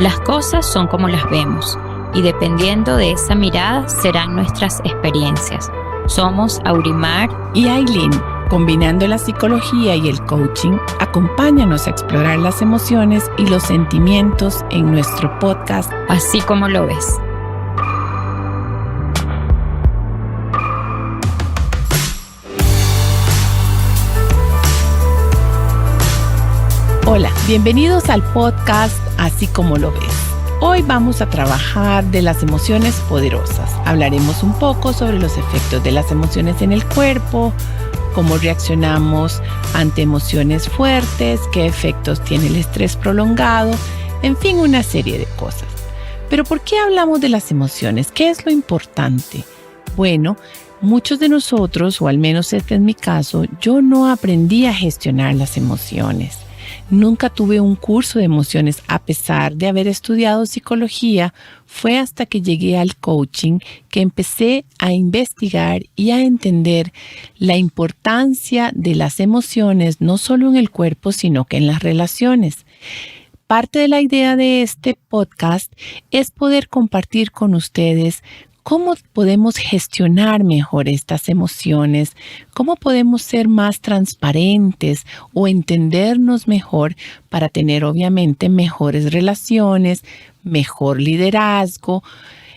Las cosas son como las vemos y dependiendo de esa mirada serán nuestras experiencias. Somos Aurimar y Aileen. Combinando la psicología y el coaching, acompáñanos a explorar las emociones y los sentimientos en nuestro podcast Así como lo ves. Hola, bienvenidos al podcast Así como lo ves. Hoy vamos a trabajar de las emociones poderosas. Hablaremos un poco sobre los efectos de las emociones en el cuerpo, cómo reaccionamos ante emociones fuertes, qué efectos tiene el estrés prolongado, en fin, una serie de cosas. Pero ¿por qué hablamos de las emociones? ¿Qué es lo importante? Bueno, muchos de nosotros, o al menos este es mi caso, yo no aprendí a gestionar las emociones. Nunca tuve un curso de emociones a pesar de haber estudiado psicología. Fue hasta que llegué al coaching que empecé a investigar y a entender la importancia de las emociones, no solo en el cuerpo, sino que en las relaciones. Parte de la idea de este podcast es poder compartir con ustedes cómo podemos gestionar mejor estas emociones, cómo podemos ser más transparentes o entendernos mejor para tener obviamente mejores relaciones, mejor liderazgo,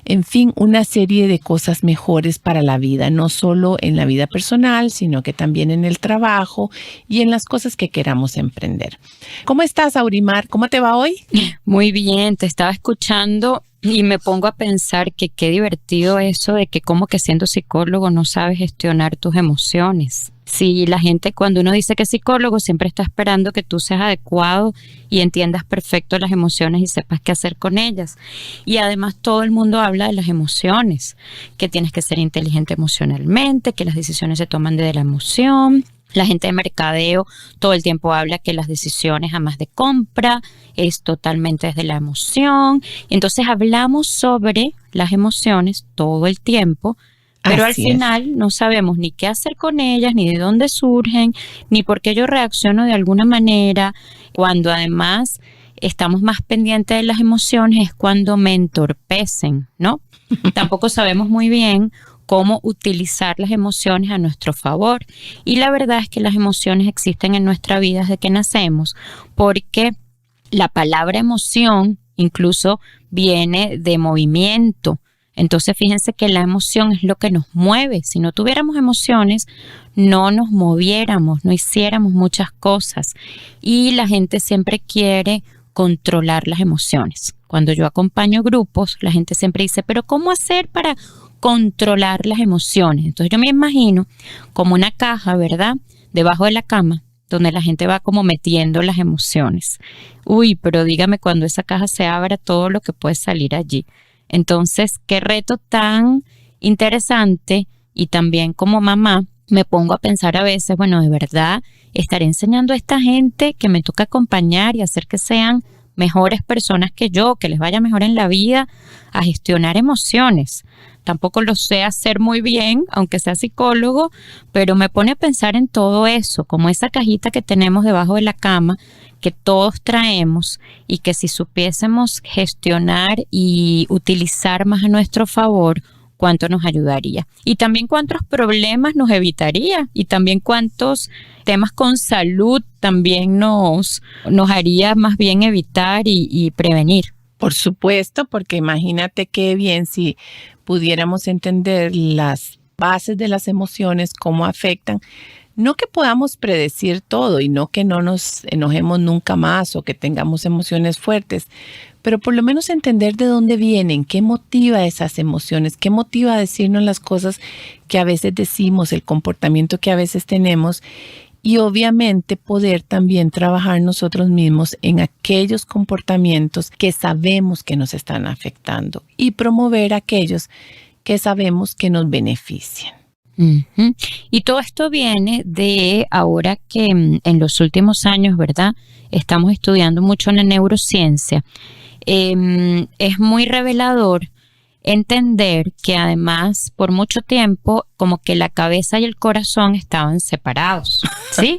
en fin, una serie de cosas mejores para la vida, no solo en la vida personal, sino que también en el trabajo y en las cosas que queramos emprender. ¿Cómo estás, Aurimar? ¿Cómo te va hoy? Muy bien, te estaba escuchando y me pongo a pensar que qué divertido eso de que como que siendo psicólogo no sabes gestionar tus emociones. Sí, la gente cuando uno dice que es psicólogo siempre está esperando que tú seas adecuado y entiendas perfecto las emociones y sepas qué hacer con ellas. Y además todo el mundo habla de las emociones, que tienes que ser inteligente emocionalmente, que las decisiones se toman desde la emoción. La gente de mercadeo todo el tiempo habla que las decisiones jamás de compra es totalmente desde la emoción. Entonces hablamos sobre las emociones todo el tiempo, pero al final no sabemos ni qué hacer con ellas, ni de dónde surgen, ni por qué yo reacciono de alguna manera. Cuando además estamos más pendientes de las emociones es cuando me entorpecen, ¿no? Tampoco sabemos muy bien cómo utilizar las emociones a nuestro favor. Y la verdad es que las emociones existen en nuestra vida desde que nacemos, porque la palabra emoción incluso viene de movimiento. Entonces fíjense que la emoción es lo que nos mueve. Si no tuviéramos emociones, no nos moviéramos, no hiciéramos muchas cosas. Y la gente siempre quiere controlar las emociones. Cuando yo acompaño grupos, la gente siempre dice, pero ¿cómo hacer para controlar las emociones? Entonces yo me imagino como una caja, ¿verdad? Debajo de la cama, donde la gente va como metiendo las emociones. Uy, pero dígame cuando esa caja se abra todo lo que puede salir allí. Entonces, qué reto tan interesante. Y también como mamá me pongo a pensar a veces, bueno, de verdad, estaré enseñando a esta gente que me toca acompañar y hacer que sean mejores personas que yo, que les vaya mejor en la vida, a gestionar emociones. Tampoco lo sé hacer muy bien, aunque sea psicólogo, pero me pone a pensar en todo eso, como esa cajita que tenemos debajo de la cama, que todos traemos y que si supiésemos gestionar y utilizar más a nuestro favor, cuánto nos ayudaría. Y también cuántos problemas nos evitaría y también cuántos temas con salud también nos haría más bien evitar y prevenir. Por supuesto, porque imagínate qué bien si pudiéramos entender las bases de las emociones, cómo afectan. No que podamos predecir todo y no que no nos enojemos nunca más o que tengamos emociones fuertes, pero por lo menos entender de dónde vienen, qué motiva esas emociones, qué motiva a decirnos las cosas que a veces decimos, el comportamiento que a veces tenemos. Y obviamente poder también trabajar nosotros mismos en aquellos comportamientos que sabemos que nos están afectando y promover aquellos que sabemos que nos benefician. Uh-huh. Y todo esto viene de ahora que en los últimos años, ¿verdad? Estamos estudiando mucho la neurociencia. Es muy revelador entender que además por mucho tiempo como que la cabeza y el corazón estaban separados, ¿sí?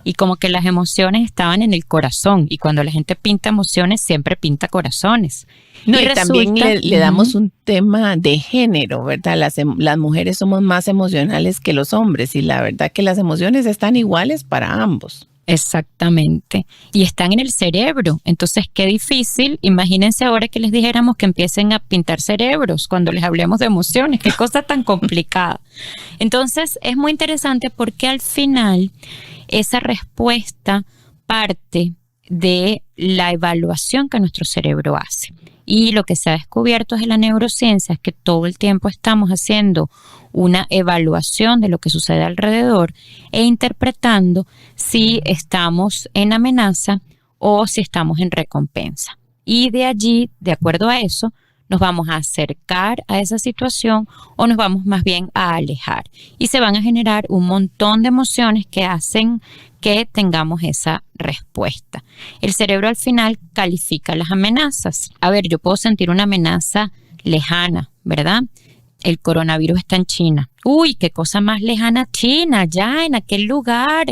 Y como que las emociones estaban en el corazón, y cuando la gente pinta emociones siempre pinta corazones. No, y también le damos un tema de género, ¿verdad? Las mujeres somos más emocionales que los hombres, y la verdad que las emociones están iguales para ambos. Exactamente. Y están en el cerebro. Entonces, qué difícil. Imagínense ahora que les dijéramos que empiecen a pintar cerebros cuando les hablemos de emociones. Qué cosa tan complicada. Entonces, es muy interesante porque al final esa respuesta parte de la evaluación que nuestro cerebro hace. Y lo que se ha descubierto en la neurociencia es que todo el tiempo estamos haciendo una evaluación de lo que sucede alrededor e interpretando si estamos en amenaza o si estamos en recompensa. Y de allí, de acuerdo a eso, nos vamos a acercar a esa situación o nos vamos más bien a alejar. Y se van a generar un montón de emociones que hacen que tengamos esa respuesta. El cerebro al final califica las amenazas. A ver, yo puedo sentir una amenaza lejana, ¿verdad? El coronavirus está en China. Uy, qué cosa más lejana China, ya en aquel lugar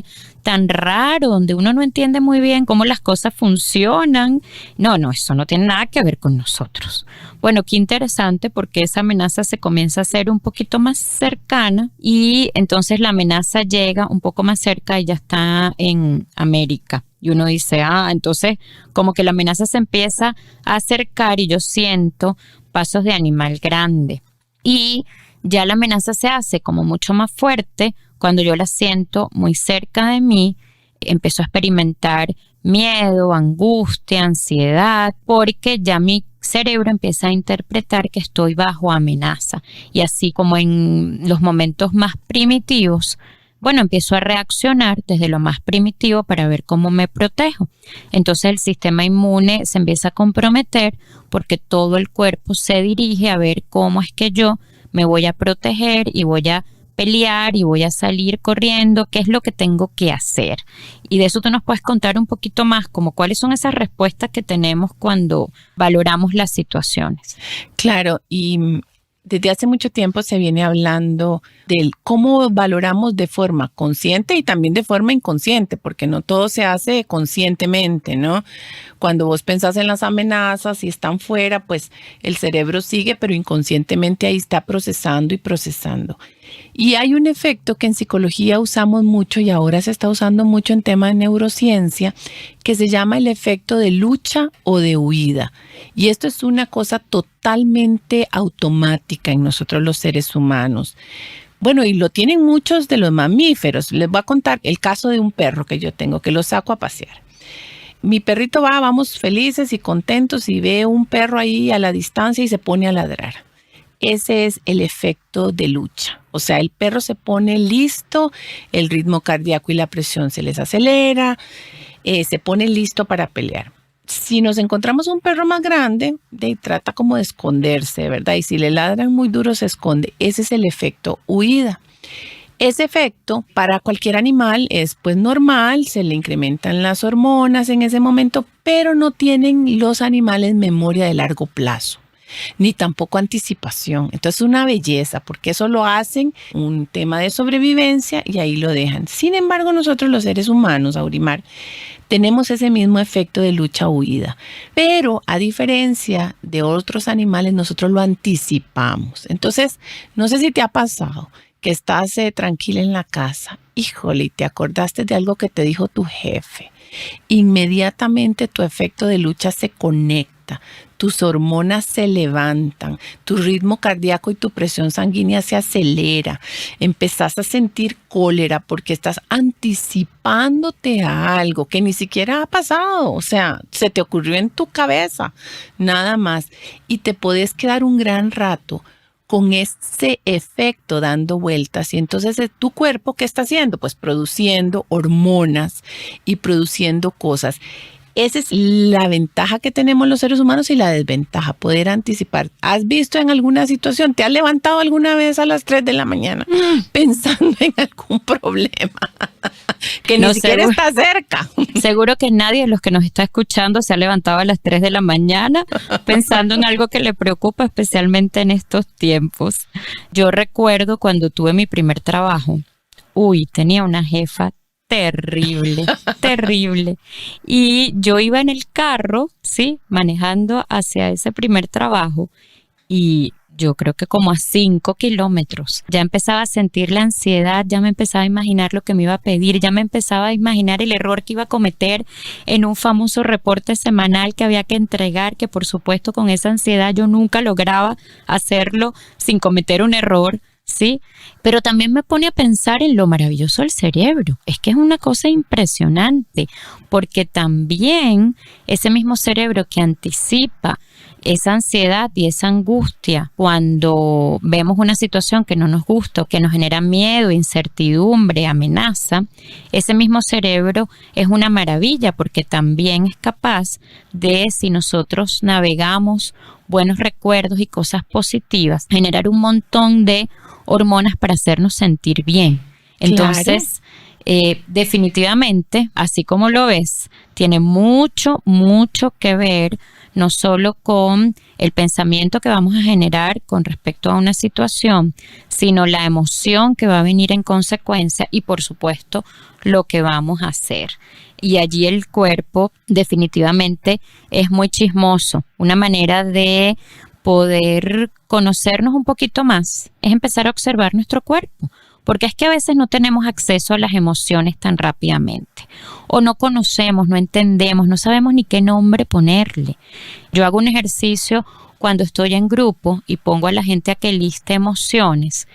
tan raro donde uno no entiende muy bien cómo las cosas funcionan. No, eso no tiene nada que ver con nosotros. Bueno, qué interesante, porque esa amenaza se comienza a hacer un poquito más cercana y entonces la amenaza llega un poco más cerca y ya está en América. Y uno dice, entonces como que la amenaza se empieza a acercar y yo siento pasos de animal grande. Y ya la amenaza se hace como mucho más fuerte cuando yo la siento muy cerca de mí. Empiezo a experimentar miedo, angustia, ansiedad, porque ya mi cerebro empieza a interpretar que estoy bajo amenaza. Y así como en los momentos más primitivos, bueno, empiezo a reaccionar desde lo más primitivo para ver cómo me protejo. Entonces el sistema inmune se empieza a comprometer porque todo el cuerpo se dirige a ver cómo es que yo me voy a proteger y voy a pelear y voy a salir corriendo, qué es lo que tengo que hacer. Y de eso tú nos puedes contar un poquito más, como cuáles son esas respuestas que tenemos cuando valoramos las situaciones. Claro, y desde hace mucho tiempo se viene hablando de cómo valoramos de forma consciente y también de forma inconsciente, porque no todo se hace conscientemente, ¿no? Cuando vos pensás en las amenazas y están fuera, pues el cerebro sigue, pero inconscientemente ahí está procesando y procesando. Y hay un efecto que en psicología usamos mucho y ahora se está usando mucho en tema de neurociencia, que se llama el efecto de lucha o de huida. Y esto es una cosa totalmente automática en nosotros los seres humanos. Bueno, y lo tienen muchos de los mamíferos. Les voy a contar el caso de un perro que yo tengo, que lo saco a pasear. Mi perrito vamos felices y contentos y ve un perro ahí a la distancia y se pone a ladrar. Ese es el efecto de lucha. O sea, el perro se pone listo, el ritmo cardíaco y la presión se les acelera, se pone listo para pelear. Si nos encontramos un perro más grande, trata como de esconderse, ¿verdad? Y si le ladran muy duro, se esconde. Ese es el efecto huida. Ese efecto para cualquier animal es pues normal, se le incrementan las hormonas en ese momento, pero no tienen los animales memoria de largo plazo, ni tampoco anticipación. Entonces es una belleza, porque eso lo hacen un tema de sobrevivencia y ahí lo dejan. Sin embargo, nosotros los seres humanos, Aurimar, tenemos ese mismo efecto de lucha-huida, pero a diferencia de otros animales, nosotros lo anticipamos. Entonces, no sé si te ha pasado que estás tranquila en la casa, híjole, y te acordaste de algo que te dijo tu jefe. Inmediatamente tu efecto de lucha se conecta, tus hormonas se levantan, tu ritmo cardíaco y tu presión sanguínea se acelera, empezás a sentir cólera porque estás anticipándote a algo que ni siquiera ha pasado, o sea, se te ocurrió en tu cabeza, nada más, y te podés quedar un gran rato con ese efecto dando vueltas. Y entonces tu cuerpo, ¿qué está haciendo? Pues produciendo hormonas y produciendo cosas. Esa es la ventaja que tenemos los seres humanos y la desventaja, poder anticipar. ¿Has visto en alguna situación, te has levantado alguna vez a las 3 de la mañana pensando en algún problema Que ni siquiera está cerca. Seguro que nadie de los que nos está escuchando se ha levantado a las 3 de la mañana pensando en algo que le preocupa, especialmente en estos tiempos. Yo recuerdo cuando tuve mi primer trabajo. Tenía una jefa terrible, terrible. Y yo iba en el carro, sí, manejando hacia ese primer trabajo y yo creo que como a 5 kilómetros. Ya empezaba a sentir la ansiedad, ya me empezaba a imaginar lo que me iba a pedir, ya me empezaba a imaginar el error que iba a cometer en un famoso reporte semanal que había que entregar, que por supuesto con esa ansiedad yo nunca lograba hacerlo sin cometer un error. Sí, pero también me pone a pensar en lo maravilloso del cerebro. Es que es una cosa impresionante, porque también ese mismo cerebro que anticipa esa ansiedad y esa angustia cuando vemos una situación que no nos gusta o que nos genera miedo, incertidumbre, amenaza, ese mismo cerebro es una maravilla porque también es capaz de, si nosotros navegamos buenos recuerdos y cosas positivas, generar un montón de hormonas para hacernos sentir bien. Entonces, definitivamente, así como lo ves, tiene mucho, mucho que ver no solo con el pensamiento que vamos a generar con respecto a una situación, sino la emoción que va a venir en consecuencia y, por supuesto, lo que vamos a hacer. Y allí el cuerpo definitivamente es muy chismoso. Una manera de poder conocernos un poquito más es empezar a observar nuestro cuerpo, porque es que a veces no tenemos acceso a las emociones tan rápidamente, o no conocemos, no entendemos, no sabemos ni qué nombre ponerle. Yo hago un ejercicio cuando estoy en grupo y pongo a la gente a que liste emociones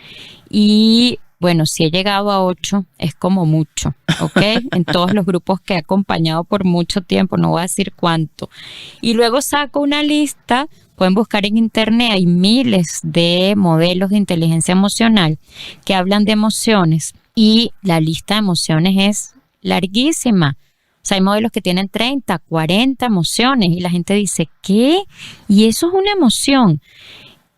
y bueno, si he llegado a 8 es como mucho, ¿ok? En todos los grupos que he acompañado por mucho tiempo, no voy a decir cuánto. Y luego saco una lista, pueden buscar en internet, hay miles de modelos de inteligencia emocional que hablan de emociones y la lista de emociones es larguísima. O sea, hay modelos que tienen 30, 40 emociones y la gente dice, ¿qué? ¿Y eso es una emoción?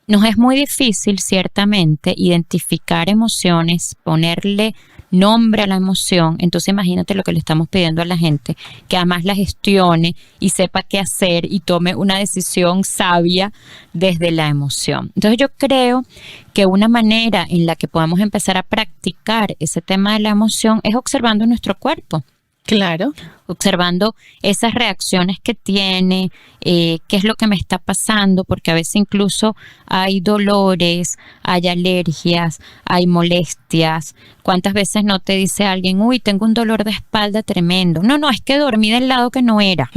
Nos es muy difícil, ciertamente, identificar emociones, ponerle nombre a la emoción. Entonces imagínate lo que le estamos pidiendo a la gente, que además la gestione y sepa qué hacer y tome una decisión sabia desde la emoción. Entonces yo creo que una manera en la que podemos empezar a practicar ese tema de la emoción es observando nuestro cuerpo. Claro. Observando esas reacciones que tiene, qué es lo que me está pasando, porque a veces incluso hay dolores, hay alergias, hay molestias. ¿Cuántas veces no te dice alguien, tengo un dolor de espalda tremendo? No, es que dormí del lado que no era.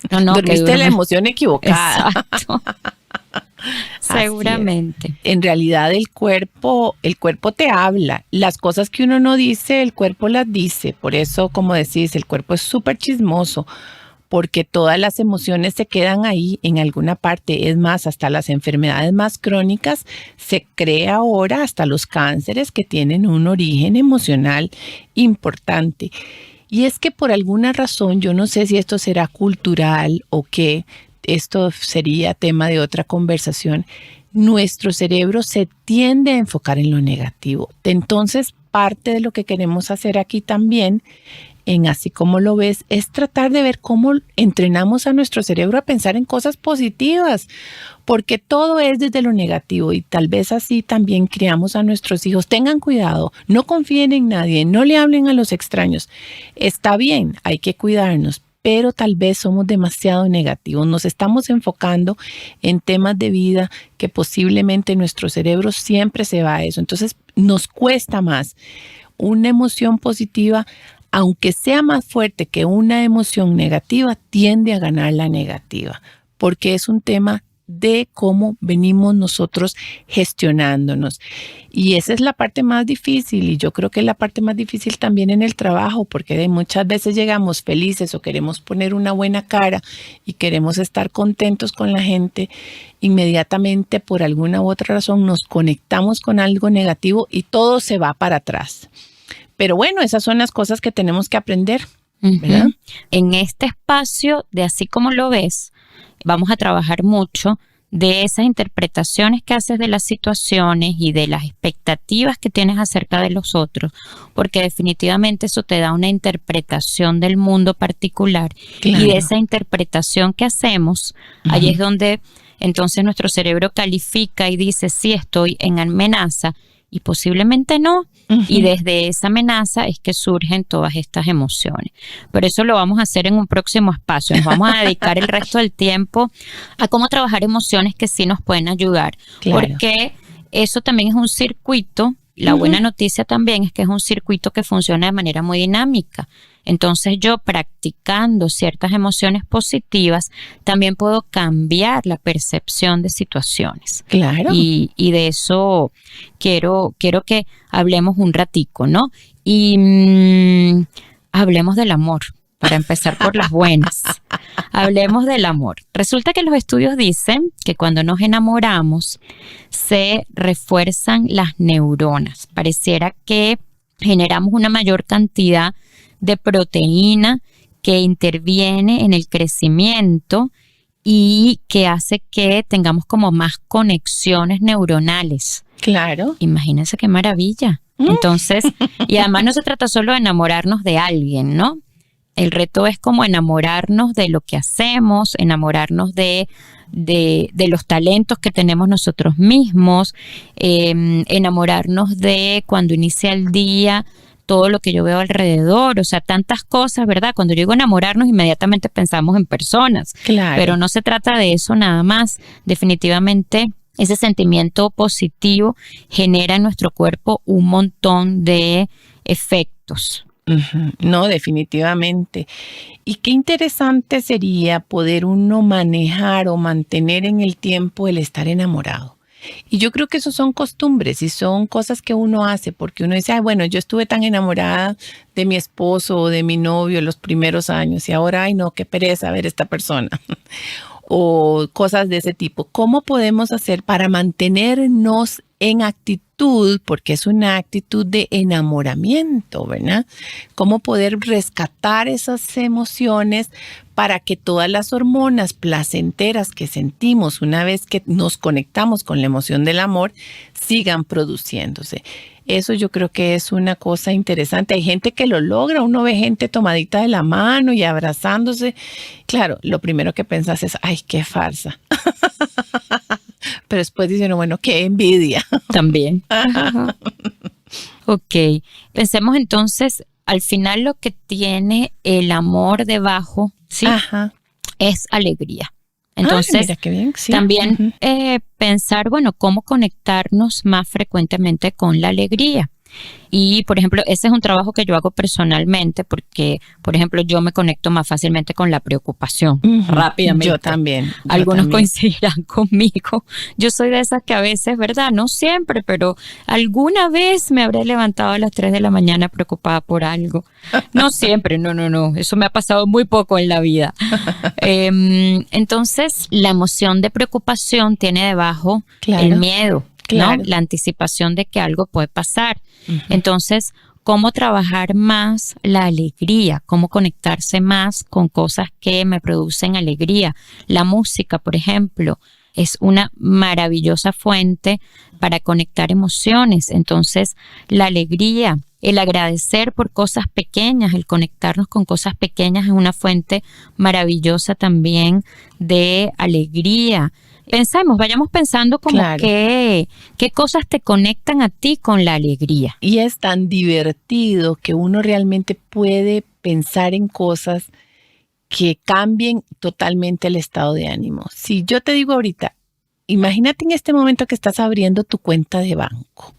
No, dormiste la emoción equivocada. Exacto. Seguramente. En realidad el cuerpo te habla. Las cosas que uno no dice, el cuerpo las dice. Por eso, como decís, el cuerpo es súper chismoso, porque todas las emociones se quedan ahí en alguna parte. Es más, hasta las enfermedades más crónicas se cree ahora, hasta los cánceres que tienen un origen emocional importante. Y es que por alguna razón, yo no sé si esto será cultural o qué, esto sería tema de otra conversación, nuestro cerebro se tiende a enfocar en lo negativo. Entonces, parte de lo que queremos hacer aquí también, en Así Como Lo Ves, es tratar de ver cómo entrenamos a nuestro cerebro a pensar en cosas positivas, porque todo es desde lo negativo y tal vez así también criamos a nuestros hijos. Tengan cuidado, no confíen en nadie, no le hablen a los extraños. Está bien, hay que cuidarnos, pero tal vez somos demasiado negativos. Nos estamos enfocando en temas de vida que posiblemente nuestro cerebro siempre se va a eso. Entonces nos cuesta más. Una emoción positiva, aunque sea más fuerte que una emoción negativa, tiende a ganar la negativa, porque es un tema de cómo venimos nosotros gestionándonos. Y esa es la parte más difícil, y yo creo que es la parte más difícil también en el trabajo, porque muchas veces llegamos felices o queremos poner una buena cara y queremos estar contentos con la gente. Inmediatamente, por alguna u otra razón, nos conectamos con algo negativo y todo se va para atrás. Pero bueno, esas son las cosas que tenemos que aprender, ¿verdad? En este espacio de Así Como Lo Ves, vamos a trabajar mucho de esas interpretaciones que haces de las situaciones y de las expectativas que tienes acerca de los otros, porque definitivamente eso te da una interpretación del mundo particular. Claro. Y de esa interpretación que hacemos, allí es donde entonces nuestro cerebro califica y dice, sí, estoy en amenaza, y posiblemente no. Y desde esa amenaza es que surgen todas estas emociones. Pero eso lo vamos a hacer en un próximo espacio. Nos vamos a dedicar el resto del tiempo a cómo trabajar emociones que sí nos pueden ayudar. Claro. Porque eso también es un circuito. La buena noticia también es que es un circuito que funciona de manera muy dinámica. Entonces yo, practicando ciertas emociones positivas, también puedo cambiar la percepción de situaciones. Claro. Y de eso quiero que hablemos un ratico, ¿no? Y hablemos del amor, para empezar por las buenas. Hablemos del amor. Resulta que los estudios dicen que cuando nos enamoramos se refuerzan las neuronas. Pareciera que generamos una mayor cantidad de proteína que interviene en el crecimiento y que hace que tengamos como más conexiones neuronales. Claro. Imagínense qué maravilla. Entonces, y además no se trata solo de enamorarnos de alguien, ¿no? El reto es como enamorarnos de lo que hacemos, enamorarnos de los talentos que tenemos nosotros mismos, enamorarnos de cuando inicia el día, todo lo que yo veo alrededor, o sea, tantas cosas, ¿verdad? Cuando yo digo enamorarnos, inmediatamente pensamos en personas. Claro. Pero no se trata de eso nada más. Definitivamente, ese sentimiento positivo genera en nuestro cuerpo un montón de efectos. No, definitivamente. Y qué interesante sería poder uno manejar o mantener en el tiempo el estar enamorado. Y yo creo que eso son costumbres y son cosas que uno hace porque uno dice, bueno, yo estuve tan enamorada de mi esposo o de mi novio los primeros años y ahora, ay no, qué pereza ver esta persona. O cosas de ese tipo. ¿Cómo podemos hacer para mantenernos en actitud? Porque es una actitud de enamoramiento, ¿verdad? ¿Cómo poder rescatar esas emociones para que todas las hormonas placenteras que sentimos una vez que nos conectamos con la emoción del amor sigan produciéndose? Eso yo creo que es una cosa interesante. Hay gente que lo logra, uno ve gente tomadita de la mano y abrazándose. Claro, lo primero que pensás es, ay, qué farsa. Pero después dicen, bueno, qué envidia. También. Ok, pensemos entonces, al final lo que tiene el amor debajo, ¿sí? Es alegría. Entonces, mira qué bien, sí. También pensar, bueno, cómo conectarnos más frecuentemente con la alegría. Y, por ejemplo, ese es un trabajo que yo hago personalmente porque, por ejemplo, yo me conecto más fácilmente con la preocupación rápidamente. Yo también. Algunos coincidirán conmigo. Yo soy de esas que a veces, ¿verdad? No siempre, pero alguna vez me habré levantado a las 3 de la mañana preocupada por algo. No siempre, no. Eso me ha pasado muy poco en la vida. Entonces, la emoción de preocupación tiene debajo el miedo. Claro. ¿No? La anticipación de que algo puede pasar. Entonces, ¿cómo trabajar más la alegría? ¿Cómo conectarse más con cosas que me producen alegría? La música, por ejemplo, es una maravillosa fuente para conectar emociones. Entonces, la alegría, el agradecer por cosas pequeñas, el conectarnos con cosas pequeñas es una fuente maravillosa también de alegría. Vayamos pensando como qué cosas te conectan a ti con la alegría. Y es tan divertido que uno realmente puede pensar en cosas que cambien totalmente el estado de ánimo. Si yo te digo ahorita, imagínate en este momento que estás abriendo tu cuenta de banco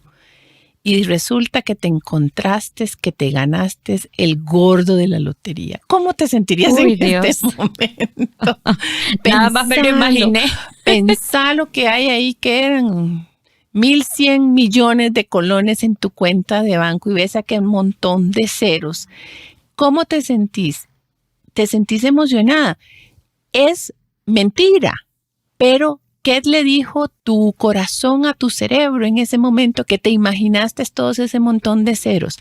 y resulta que te encontraste, que te ganaste el gordo de la lotería. ¿Cómo te sentirías este momento? Nada más me lo imaginé. Pensá lo que hay ahí, que eran 1.100 millones de colones en tu cuenta de banco y ves aquí un montón de ceros. ¿Cómo te sentís? ¿Te sentís emocionada? Es mentira, pero ¿qué le dijo tu corazón a tu cerebro en ese momento que te imaginaste todo ese montón de ceros?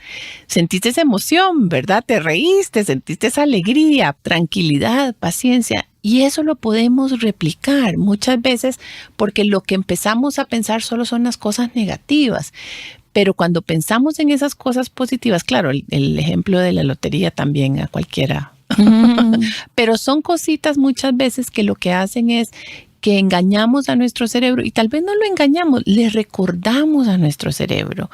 Sentiste esa emoción, ¿verdad? Te reíste, sentiste esa alegría, tranquilidad, paciencia. Y eso lo podemos replicar muchas veces porque lo que empezamos a pensar solo son las cosas negativas. Pero cuando pensamos en esas cosas positivas, claro, el ejemplo de la lotería también a cualquiera. Pero son cositas muchas veces que lo que hacen es que engañamos a nuestro cerebro y tal vez no lo engañamos, le recordamos a nuestro cerebro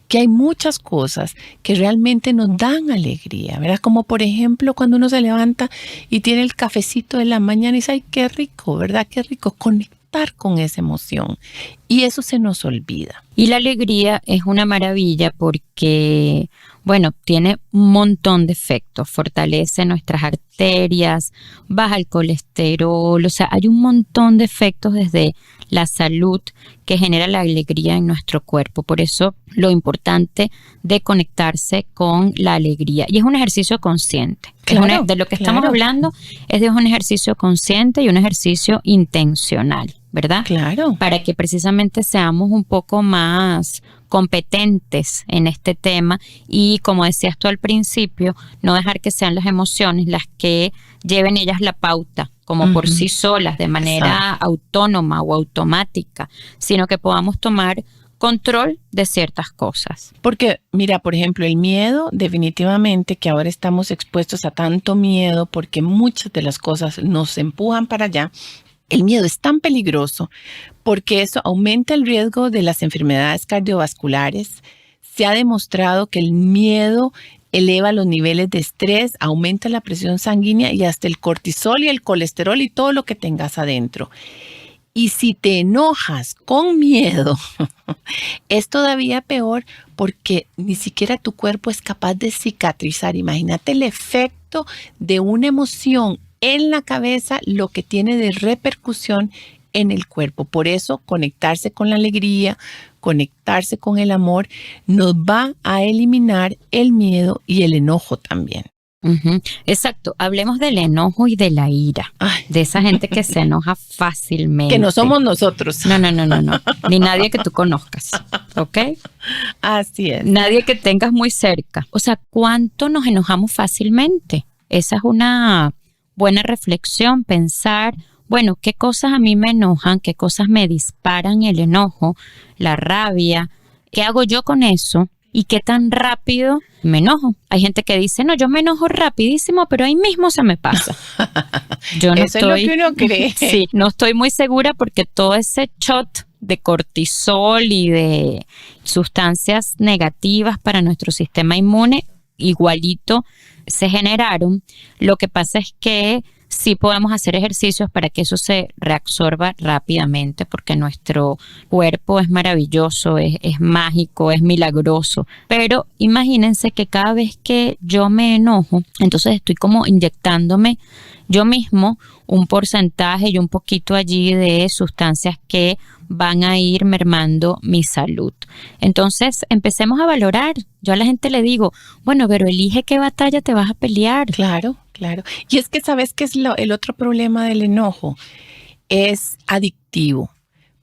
que hay muchas cosas que realmente nos dan alegría, ¿verdad? Como por ejemplo cuando uno se levanta y tiene el cafecito de la mañana y dice, ¡ay, qué rico!, ¿verdad? Qué rico conectar con esa emoción y eso se nos olvida. Y la alegría es una maravilla porque, bueno, tiene un montón de efectos. Fortalece nuestras arterias, baja el colesterol, o sea, hay un montón de efectos desde la salud que genera la alegría en nuestro cuerpo. Por eso lo importante de conectarse con la alegría. Y es un ejercicio consciente. Claro, de lo que estamos hablando es de un ejercicio consciente y un ejercicio intencional, ¿verdad? Claro. Para que precisamente seamos un poco más competentes en este tema y, como decías tú al principio, no dejar que sean las emociones las que lleven ellas la pauta como por sí solas, de manera autónoma o automática, sino que podamos tomar control de ciertas cosas. Porque, mira, por ejemplo, el miedo, definitivamente que ahora estamos expuestos a tanto miedo porque muchas de las cosas nos empujan para allá. El miedo es tan peligroso porque eso aumenta el riesgo de las enfermedades cardiovasculares. Se ha demostrado que el miedo eleva los niveles de estrés, aumenta la presión sanguínea y hasta el cortisol y el colesterol y todo lo que tengas adentro. Y si te enojas con miedo, es todavía peor porque ni siquiera tu cuerpo es capaz de cicatrizar. Imagínate el efecto de una emoción en la cabeza, lo que tiene de repercusión en el cuerpo. Por eso, conectarse con la alegría, conectarse con el amor, nos va a eliminar el miedo y el enojo también. Exacto, hablemos del enojo y de la ira. Ay. De esa gente que se enoja fácilmente. Que no somos nosotros. No, ni nadie que tú conozcas, ¿ok? Así es. Nadie que tengas muy cerca. O sea, ¿cuánto nos enojamos fácilmente? Esa es una buena reflexión, pensar, bueno, ¿qué cosas a mí me enojan? ¿Qué cosas me disparan el enojo, la rabia? ¿Qué hago yo con eso? ¿Y qué tan rápido me enojo? Hay gente que dice, no, yo me enojo rapidísimo, pero ahí mismo se me pasa. Yo no Eso es lo que uno cree. Sí, no estoy muy segura porque todo ese shot de cortisol y de sustancias negativas para nuestro sistema inmune, igualito se generaron. Lo que pasa es que sí podemos hacer ejercicios para que eso se reabsorba rápidamente, porque nuestro cuerpo es maravilloso, es mágico, es milagroso. Pero imagínense que cada vez que yo me enojo, entonces estoy como inyectándome yo mismo un porcentaje y un poquito allí de sustancias que van a ir mermando mi salud. Entonces, empecemos a valorar. Yo a la gente le digo, bueno, pero elige qué batalla te vas a pelear. Claro, claro. Y es que, ¿sabes qué es el otro problema del enojo? Es adictivo.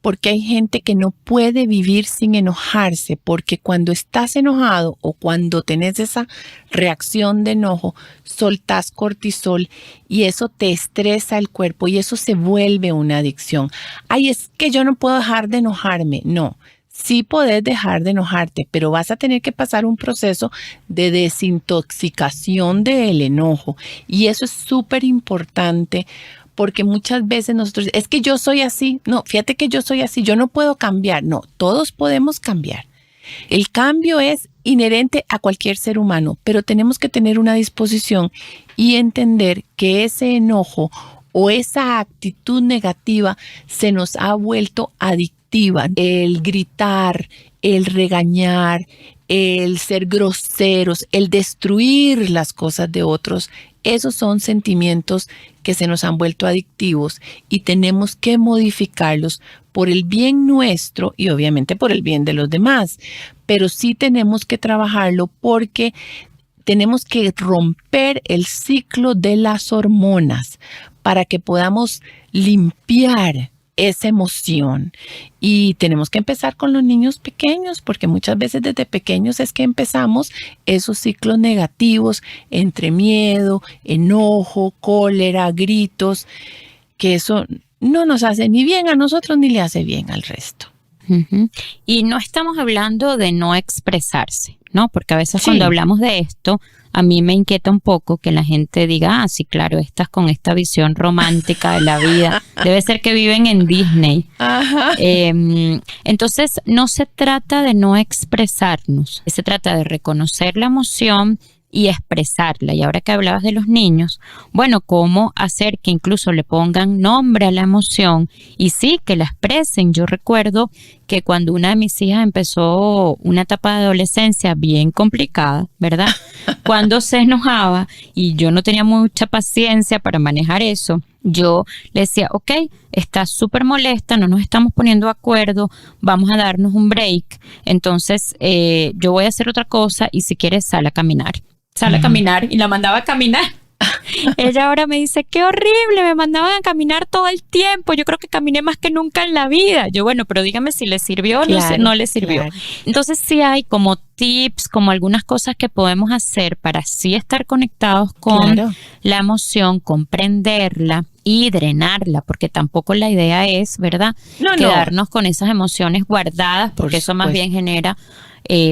Porque hay gente que no puede vivir sin enojarse, porque cuando estás enojado o cuando tenés esa reacción de enojo, soltás cortisol y eso te estresa el cuerpo y eso se vuelve una adicción. Ay, es que yo no puedo dejar de enojarme. No, sí podés dejar de enojarte, pero vas a tener que pasar un proceso de desintoxicación del enojo y eso es súper importante. Porque muchas veces nosotros, es que yo soy así. No, fíjate que yo soy así, yo no puedo cambiar. No, todos podemos cambiar. El cambio es inherente a cualquier ser humano, pero tenemos que tener una disposición y entender que ese enojo o esa actitud negativa se nos ha vuelto adictiva. El gritar, el regañar, el ser groseros, el destruir las cosas de otros, esos son sentimientos que se nos han vuelto adictivos y tenemos que modificarlos por el bien nuestro y obviamente por el bien de los demás. Pero sí tenemos que trabajarlo porque tenemos que romper el ciclo de las hormonas para que podamos limpiar esa emoción. Y tenemos que empezar con los niños pequeños, porque muchas veces desde pequeños es que empezamos esos ciclos negativos entre miedo, enojo, cólera, gritos, que eso no nos hace ni bien a nosotros ni le hace bien al resto. Uh-huh. Y no estamos hablando de no expresarse, ¿no? Porque a veces cuando hablamos de esto, a mí me inquieta un poco que la gente diga, sí, claro, estás con esta visión romántica de la vida. Debe ser que viven en Disney. Ajá. Entonces, no se trata de no expresarnos, se trata de reconocer la emoción y expresarla. Y ahora que hablabas de los niños, bueno, cómo hacer que incluso le pongan nombre a la emoción y sí, que la expresen. Yo recuerdo que cuando una de mis hijas empezó una etapa de adolescencia bien complicada, ¿verdad? Cuando se enojaba y yo no tenía mucha paciencia para manejar eso, yo le decía, ok, estás súper molesta, no nos estamos poniendo de acuerdo, vamos a darnos un break, entonces yo voy a hacer otra cosa y si quieres sal a caminar. Sale a caminar y la mandaba a caminar. Ella ahora me dice, qué horrible, me mandaban a caminar todo el tiempo, yo creo que caminé más que nunca en la vida. Yo, bueno, pero dígame si le sirvió o no le sirvió. Claro. Entonces sí hay como tips, como algunas cosas que podemos hacer para así estar conectados con la emoción, comprenderla y drenarla, porque tampoco la idea es, ¿verdad? Quedarnos con esas emociones guardadas, porque eso más bien genera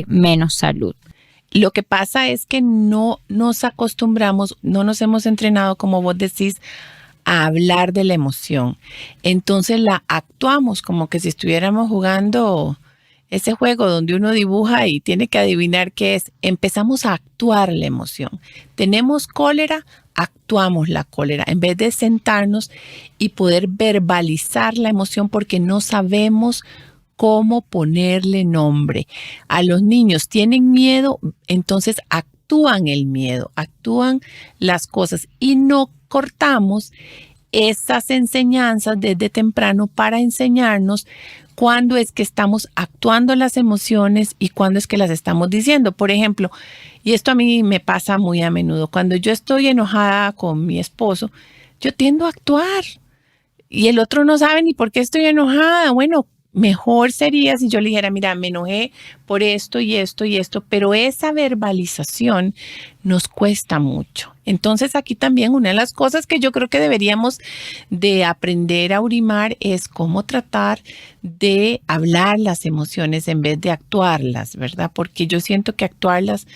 menos salud. Lo que pasa es que no nos acostumbramos, no nos hemos entrenado, como vos decís, a hablar de la emoción. Entonces la actuamos como que si estuviéramos jugando ese juego donde uno dibuja y tiene que adivinar qué es. Empezamos a actuar la emoción. Tenemos cólera, actuamos la cólera en vez de sentarnos y poder verbalizar la emoción porque no sabemos cómo ponerle nombre. A los niños tienen miedo, entonces actúan el miedo, actúan las cosas y no cortamos esas enseñanzas desde temprano para enseñarnos cuándo es que estamos actuando las emociones y cuándo es que las estamos diciendo. Por ejemplo, y esto a mí me pasa muy a menudo, cuando yo estoy enojada con mi esposo, yo tiendo a actuar y el otro no sabe ni por qué estoy enojada. Bueno, mejor sería si yo le dijera, mira, me enojé por esto y esto y esto, pero esa verbalización nos cuesta mucho. Entonces aquí también una de las cosas que yo creo que deberíamos de aprender a urimar es cómo tratar de hablar las emociones en vez de actuarlas, ¿verdad? Porque yo siento que actuarlas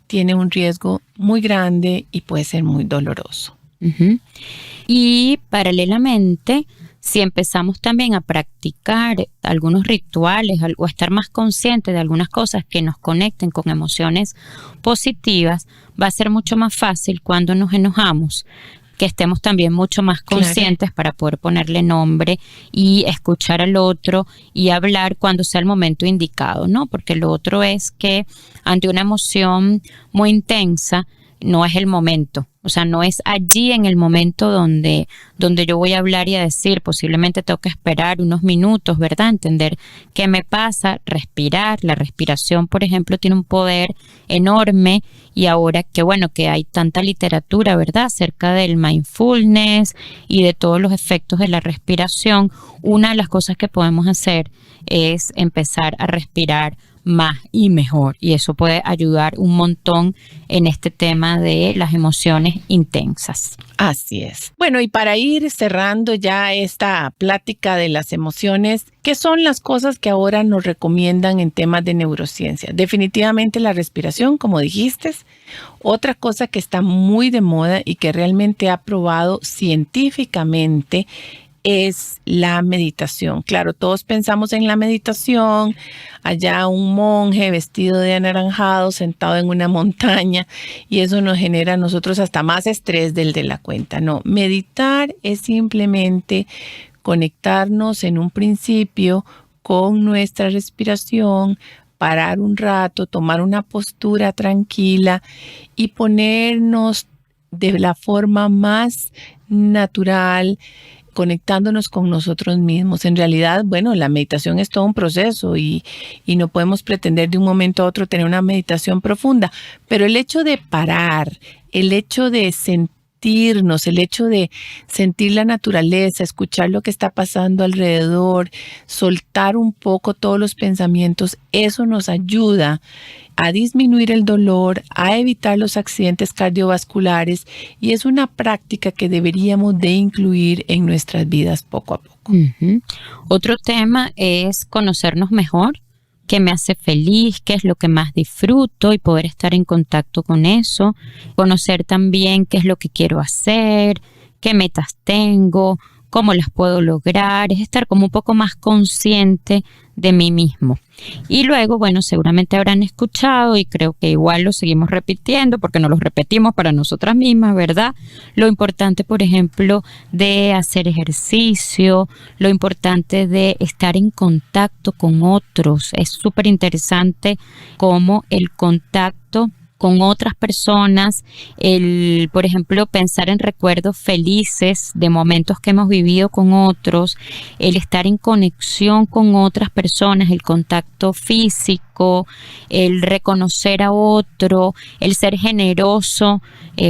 tiene un riesgo muy grande y puede ser muy doloroso. Uh-huh. Y paralelamente, si empezamos también a practicar algunos rituales o a estar más conscientes de algunas cosas que nos conecten con emociones positivas, va a ser mucho más fácil cuando nos enojamos, que estemos también mucho más conscientes para poder ponerle nombre y escuchar al otro y hablar cuando sea el momento indicado, ¿no? Porque lo otro es que ante una emoción muy intensa, no es el momento, o sea, no es allí en el momento donde yo voy a hablar y a decir, posiblemente tengo que esperar unos minutos, ¿verdad? Entender qué me pasa, respirar, la respiración, por ejemplo, tiene un poder enorme y ahora que bueno, que hay tanta literatura, ¿verdad? Acerca del mindfulness y de todos los efectos de la respiración, una de las cosas que podemos hacer es empezar a respirar más y mejor, y eso puede ayudar un montón en este tema de las emociones intensas. Así es. Bueno, y para ir cerrando ya esta plática de las emociones, ¿qué son las cosas que ahora nos recomiendan en temas de neurociencia? Definitivamente la respiración, como dijiste. Otra cosa que está muy de moda y que realmente ha probado científicamente es la meditación. Claro, todos pensamos en la meditación, allá un monje vestido de anaranjado sentado en una montaña y eso nos genera a nosotros hasta más estrés del de la cuenta. No, meditar es simplemente conectarnos en un principio con nuestra respiración, parar un rato, tomar una postura tranquila y ponernos de la forma más natural, conectándonos con nosotros mismos. En realidad, bueno, la meditación es todo un proceso y no podemos pretender de un momento a otro tener una meditación profunda, pero el hecho de parar, el hecho de permitirnos, el hecho de sentir la naturaleza, escuchar lo que está pasando alrededor, soltar un poco todos los pensamientos, eso nos ayuda a disminuir el dolor, a evitar los accidentes cardiovasculares y es una práctica que deberíamos de incluir en nuestras vidas poco a poco. Otro tema es conocernos mejor, qué me hace feliz, qué es lo que más disfruto y poder estar en contacto con eso, conocer también qué es lo que quiero hacer, qué metas tengo, cómo las puedo lograr, es estar como un poco más consciente de mí mismo. Y luego, bueno, seguramente habrán escuchado y creo que igual lo seguimos repitiendo porque nos lo repetimos para nosotras mismas, ¿verdad? Lo importante, por ejemplo, de hacer ejercicio, lo importante de estar en contacto con otros. Es súper interesante cómo el contacto con otras personas, por ejemplo, pensar en recuerdos felices de momentos que hemos vivido con otros, el estar en conexión con otras personas, el contacto físico, el reconocer a otro, el ser generoso,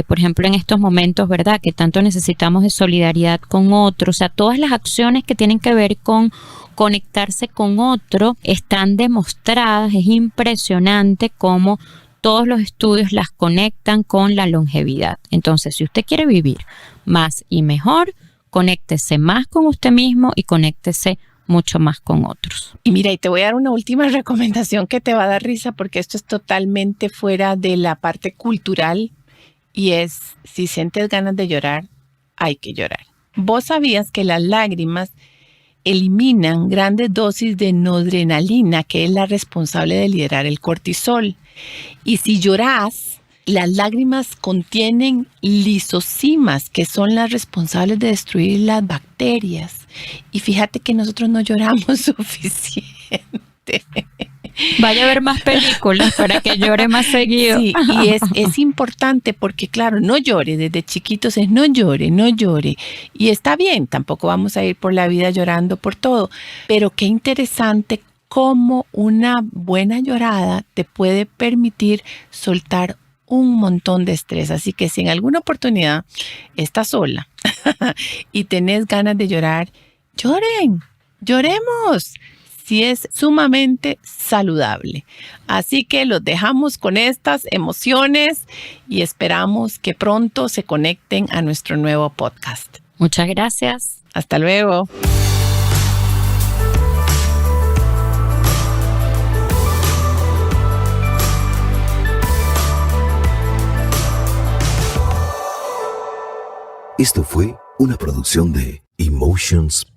por ejemplo, en estos momentos, ¿verdad?, que tanto necesitamos de solidaridad con otros, o sea, todas las acciones que tienen que ver con conectarse con otro están demostradas, es impresionante cómo todos los estudios las conectan con la longevidad. Entonces, si usted quiere vivir más y mejor, conéctese más con usted mismo y conéctese mucho más con otros. Y mira, y te voy a dar una última recomendación que te va a dar risa porque esto es totalmente fuera de la parte cultural y es, si sientes ganas de llorar, hay que llorar. ¿Vos sabías que las lágrimas eliminan grandes dosis de noradrenalina, que es la responsable de liberar el cortisol? Y si lloras, las lágrimas contienen lisocimas, que son las responsables de destruir las bacterias. Y fíjate que nosotros no lloramos suficiente. Vaya a ver más películas para que llore más seguido. Sí, y es importante porque, claro, no llore. Desde chiquitos es no llore, no llore. Y está bien, tampoco vamos a ir por la vida llorando por todo. Pero qué interesante cómo una buena llorada te puede permitir soltar un montón de estrés. Así que si en alguna oportunidad estás sola y tenés ganas de llorar, lloremos. Sí, es sumamente saludable. Así que los dejamos con estas emociones y esperamos que pronto se conecten a nuestro nuevo podcast. Muchas gracias. Hasta luego. Esto fue una producción de Emotions